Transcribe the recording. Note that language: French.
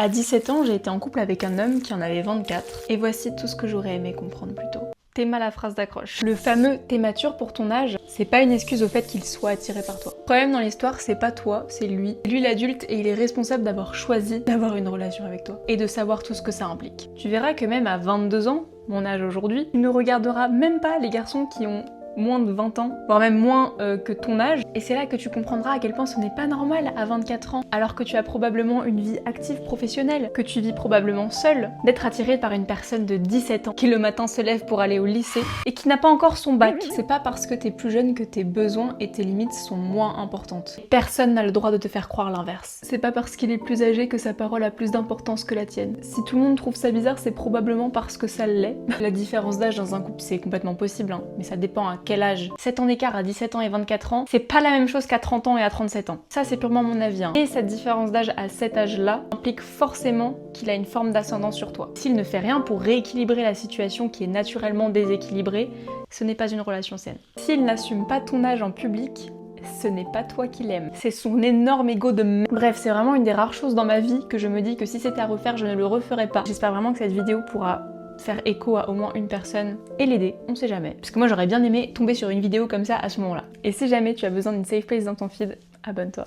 À 17 ans, j'ai été en couple avec un homme qui en avait 24, et voici tout ce que j'aurais aimé comprendre plus tôt. T'es mal la phrase d'accroche. Le fameux « t'es mature pour ton âge », c'est pas une excuse au fait qu'il soit attiré par toi. Le problème dans l'histoire, c'est pas toi, c'est lui. Lui l'adulte, et il est responsable d'avoir choisi d'avoir une relation avec toi. Et de savoir tout ce que ça implique. Tu verras que même à 22 ans, mon âge aujourd'hui, tu ne regarderas même pas les garçons qui ont moins de 20 ans, voire même moins que ton âge, et c'est là que tu comprendras à quel point ce n'est pas normal à 24 ans, alors que tu as probablement une vie active professionnelle, que tu vis probablement seule, d'être attiré par une personne de 17 ans qui le matin se lève pour aller au lycée et qui n'a pas encore son bac. C'est pas parce que t'es plus jeune que tes besoins et tes limites sont moins importantes. Personne n'a le droit de te faire croire l'inverse. C'est pas parce qu'il est plus âgé que sa parole a plus d'importance que la tienne. Si tout le monde trouve ça bizarre, c'est probablement parce que ça l'est. La différence d'âge dans un couple, c'est complètement possible, hein, mais ça dépend à quel âge. 7 ans d'écart à 17 ans et 24 ans, c'est pas la même chose qu'à 30 ans et à 37 ans. Ça, c'est purement mon avis. Hein. Et cette différence d'âge à cet âge-là implique forcément qu'il a une forme d'ascendant sur toi. S'il ne fait rien pour rééquilibrer la situation qui est naturellement déséquilibrée, ce n'est pas une relation saine. S'il n'assume pas ton âge en public, ce n'est pas toi qui l'aimes. C'est son énorme ego de merde. Bref, c'est vraiment une des rares choses dans ma vie que je me dis que si c'était à refaire, je ne le referais pas. J'espère vraiment que cette vidéo pourra faire écho à au moins une personne et l'aider, on sait jamais. Parce que moi j'aurais bien aimé tomber sur une vidéo comme ça à ce moment-là. Et si jamais tu as besoin d'une safe place dans ton feed, abonne-toi.